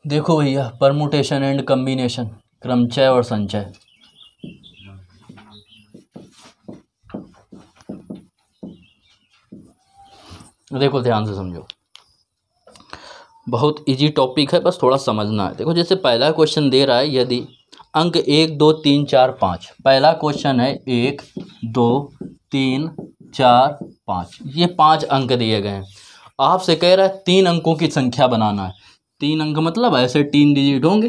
देखो भैया, permutation and combination, क्रमचय और संचय। देखो ध्यान से समझो, बहुत इजी टॉपिक है, बस थोड़ा समझना है। देखो जैसे पहला क्वेश्चन दे रहा है, यदि अंक 1 2 3 4 5, पहला क्वेश्चन है 1 2 3 4 5, ये 5 अंक दिए गए हैं। आपसे कह रहा है 3 अंकों की संख्या बनाना है। 3 अंक मतलब ऐसे 3 डिजिट होंगे,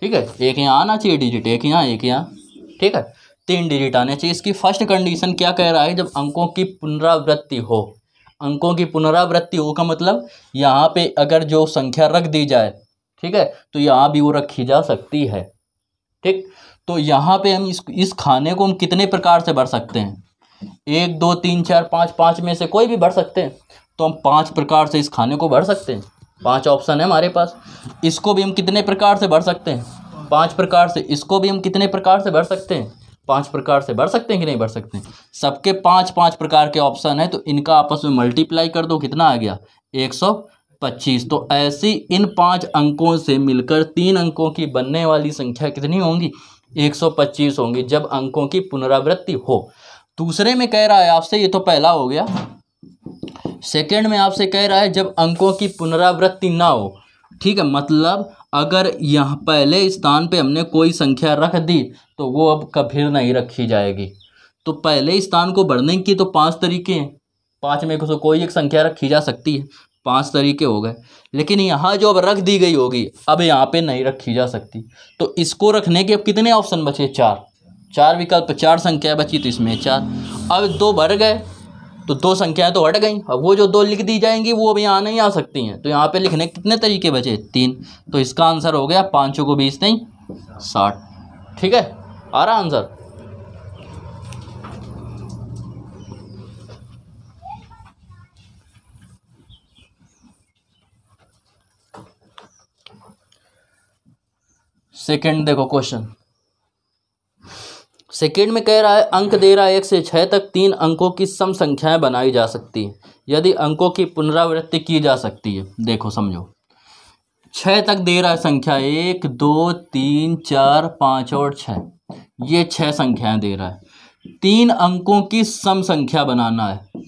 ठीक है। एक यहाँ आना चाहिए डिजिट, एक यहाँ एक यहाँ, ठीक है। 3 डिजिट आने चाहिए। इसकी फर्स्ट कंडीशन क्या कह रहा है, जब अंकों की पुनरावृत्ति हो। अंकों की पुनरावृत्ति हो का मतलब यहाँ पे अगर जो संख्या रख दी जाए, ठीक है, तो यहाँ भी वो रखी जा सकती है, ठीक। तो यहाँ पे हम इस खाने को हम कितने प्रकार से भर सकते हैं? 1 2 3 4 5, 5 में से कोई भी भर सकते हैं। तो हम 5 प्रकार से इस खाने को भर सकते हैं। 5 ऑप्शन है हमारे पास। इसको भी हम कितने प्रकार से भर सकते हैं? 5 प्रकार से। इसको भी हम कितने प्रकार से भर सकते हैं? 5 प्रकार से। भर सकते हैं कि नहीं भर सकते हैं? सबके 5 प्रकार के ऑप्शन है, तो इनका आपस में मल्टीप्लाई कर दो, कितना आ गया? 125। तो ऐसी इन 5 अंकों से मिलकर 3 अंकों की बनने वाली संख्या कितनी होंगी? 125 होंगी, जब अंकों की पुनरावृत्ति हो। दूसरे में कह रहा है आपसे, ये तो पहला हो गया। सेकंड में आपसे कह रहा है जब अंकों की पुनरावृत्ति ना हो, ठीक है। मतलब अगर यहाँ पहले स्थान पे हमने कोई संख्या रख दी तो वो अब कभी नहीं रखी जाएगी। तो पहले स्थान को भरने की तो 5 तरीके हैं। 5 में से कोई एक संख्या रखी जा सकती है, 5 तरीके हो गए। लेकिन यहाँ जो अब रख दी गई होगी, अब यहाँ पे नहीं रखी जा सकती। तो इसको रखने के अब कितने ऑप्शन बचे? 4 विकल्प, 4 संख्या बची, तो इसमें 4। अब 2 भर गए तो 2 संख्याएं तो हट गई। अब वो जो 2 लिख दी जाएंगी वो अब यहाँ नहीं आ सकती हैं। तो यहाँ पे लिखने कितने तरीके बचे? 3। तो इसका आंसर हो गया 5 को 20 नहीं 60, ठीक है। आ रहा आंसर? सेकंड देखो क्वेश्चन। सेकेंड में कह रहा है अंक दे रहा है 1 से 6 तक 3 अंकों की सम संख्याएं बनाई जा सकती है यदि अंकों की पुनरावृत्ति की जा सकती है। देखो समझो, 6 तक दे रहा है संख्या, 1 2 3 4 5 और 6, ये 6 संख्याएं दे रहा है। 3 अंकों की सम संख्या बनाना है।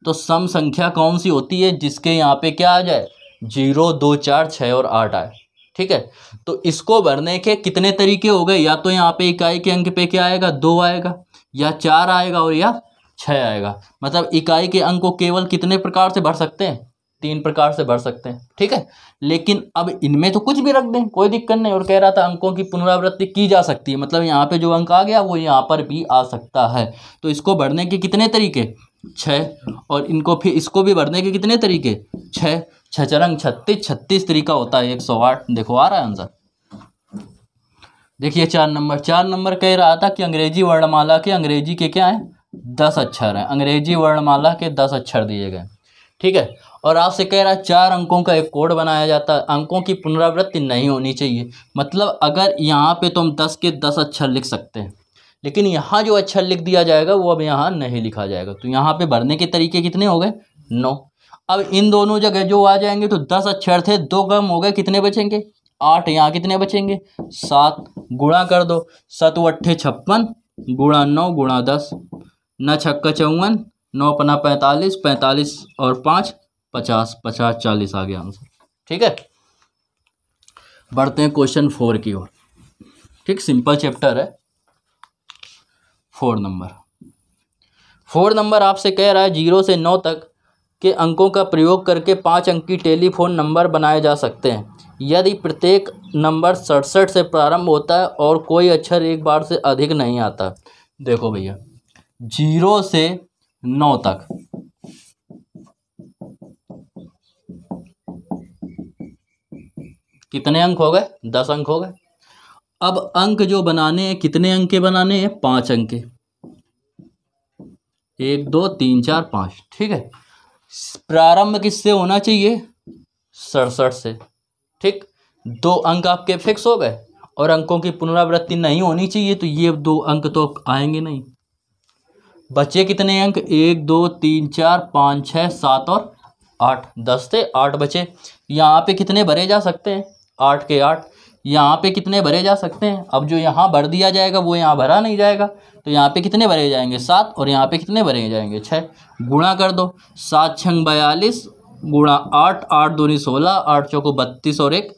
तो सम संख्या कौन सी होती है? जिसके यहाँ पे क्या आ जाए? 0 2 4 6 और 8 आए, ठीक है। तो इसको भरने के कितने तरीके हो गए? या तो यहाँ पे इकाई के अंक पे क्या आएगा? 2 आएगा, या 4 आएगा, और या 6 आएगा। मतलब इकाई के अंक को केवल कितने प्रकार से भर सकते हैं? 3 प्रकार से भर सकते हैं, ठीक है। लेकिन अब इनमें तो कुछ भी रख दें, कोई दिक्कत नहीं। और कह रहा था अंकों की पुनरावृत्ति की जा सकती है, मतलब यहाँ पे जो अंक आ गया वो यहाँ पर भी आ सकता है। तो इसको भरने के कितने तरीके? 6। और इनको फिर इसको भी भरने के कितने तरीके? 6। 6 चरंग 36, 36 तरीका होता है 108। देखो आ रहा है आंसर। देखिए 4 नंबर कह रहा था कि अंग्रेजी वर्णमाला के अंग्रेजी के क्या है? 10 अक्षर हैं। अंग्रेजी वर्णमाला के 10 अक्षर दिए गए, ठीक है। और आपसे कह रहा है 4 अंकों का एक कोड बनाया जाता है, अंकों की पुनरावृत्ति नहीं होनी चाहिए। मतलब अगर यहाँ पे तुम 10 के 10 अक्षर लिख सकते हैं, लेकिन यहाँ जो अक्षर लिख दिया जाएगा वो अब यहाँ नहीं लिखा जाएगा। तो यहाँ पे भरने के तरीके कितने हो गए? 9। अब इन दोनों जगह जो आ जाएंगे, तो 10 अक्षर थे, 2 कम हो गए, कितने बचेंगे? 8। यहाँ कितने बचेंगे? 7। गुणा कर दो, 7 8 56, गुणा 9 गुणा 10, 9 6 54, 9 5 45, 45 और 5 50, 50 40 आ गया आंसर, ठीक है। बढ़ते हैं क्वेश्चन 4 की ओर, ठीक। सिंपल चैप्टर है। 4 नंबर आपसे कह रहा है 0 से 9 तक के अंकों का प्रयोग करके 5 अंकी टेलीफोन नंबर बनाए जा सकते हैं यदि प्रत्येक नंबर 67 से प्रारंभ होता है और कोई अक्षर एक बार से अधिक नहीं आता। देखो भैया 0 से 9 तक कितने अंक हो गए? 10 अंक हो गए। अब अंक जो बनाने हैं, कितने अंक के बनाने हैं? 5 अंक के। 1 2 3 4 5, ठीक है। प्रारंभ किससे होना चाहिए? 67 से, ठीक। 2 अंक आपके फिक्स हो गए और अंकों की पुनरावृत्ति नहीं होनी चाहिए, तो ये 2 अंक तो आएंगे नहीं। बचे कितने अंक? 1 2 3 4 5 6 7 और 8, 10 थे 8 बचे। यहाँ पे कितने भरे जा सकते हैं? 8 के 8। यहाँ पे कितने भरे जा सकते हैं? अब जो यहाँ भर दिया जाएगा वो यहाँ भरा नहीं जाएगा, तो यहाँ पे कितने भरे जाएंगे? 7, और यहाँ पे कितने भरे जाएंगे? 6। गुणा कर दो, 7 छंग 42 गुणा 8, 8 दूनी 16, 8 चौको 32 और 1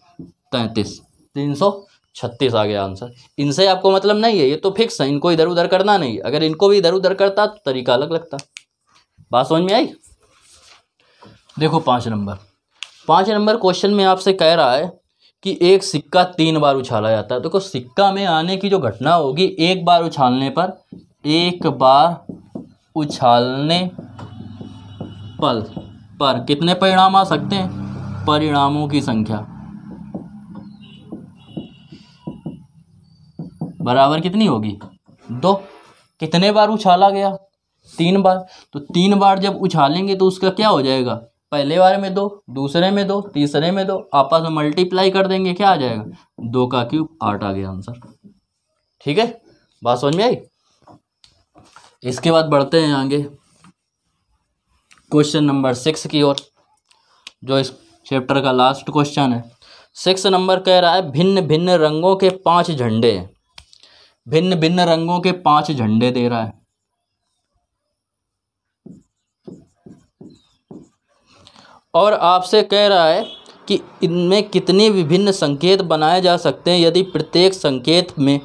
33, 336 आ गया आंसर। इनसे आपको मतलब नहीं है, ये तो फिक्स है, इनको इधर उधर करना नहीं। अगर इनको भी इधर उधर करता तो तरीका अलग लगता। बात समझ में आई? देखो 5 नंबर क्वेश्चन में आपसे कह रहा है कि एक सिक्का 3 बार उछाला जाता है। देखो सिक्का में आने की जो घटना होगी, एक बार उछालने पर कितने परिणाम आ सकते हैं? परिणामों की संख्या बराबर कितनी होगी? 2। कितने बार उछाला गया? 3 बार। तो 3 बार जब उछालेंगे तो उसका क्या हो जाएगा? पहले बार में 2, दूसरे में 2, तीसरे में 2, आपस में मल्टीप्लाई कर देंगे, क्या आ जाएगा? 2 का क्यूब 8 आ गया आंसर। ठीक है, बात समझ में आई? इसके बाद बढ़ते हैं आगे क्वेश्चन नंबर 6 की ओर, जो इस चैप्टर का लास्ट क्वेश्चन है। 6 नंबर कह रहा है भिन्न भिन्न रंगों के 5 झंडे, भिन्न भिन्न रंगों के 5 झंडे दे रहा है। और आपसे कह रहा है कि इनमें कितने विभिन्न संकेत बनाए जा सकते हैं यदि प्रत्येक संकेत में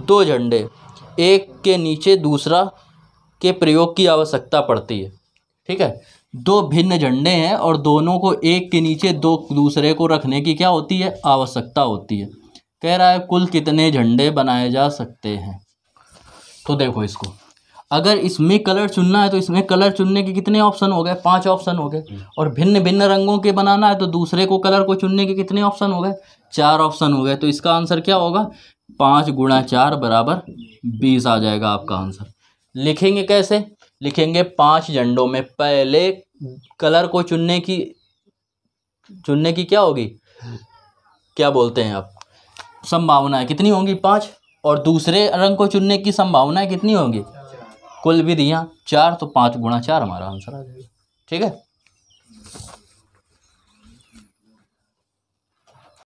2 झंडे एक के नीचे दूसरा के प्रयोग की आवश्यकता पड़ती है। ठीक है, 2 भिन्न झंडे हैं और दोनों को एक के नीचे दूसरे को रखने की क्या होती है? आवश्यकता होती है। कह रहा है कुल कितने झंडे बनाए जा सकते हैं। तो देखो इसको, अगर इसमें कलर चुनना है तो इसमें कलर चुनने के कितने ऑप्शन हो गए? 5 ऑप्शन हो गए। और भिन्न भिन्न रंगों के बनाना है तो दूसरे को कलर को चुनने के कितने ऑप्शन हो गए? 4 ऑप्शन हो गए। तो इसका आंसर क्या होगा? 5 गुणा 4 बराबर 20 आ जाएगा आपका आंसर। लिखेंगे कैसे? लिखेंगे 5 झंडों में पहले कलर को चुनने की क्या होगी, क्या बोलते हैं आप, संभावनाएं कितनी होंगी? 5। और दूसरे रंग को चुनने की संभावनाएं कितनी होंगी? कुल विधियाँ 4, तो 5 गुणा 4 हमारा आंसर आ जाएगा। ठीक है।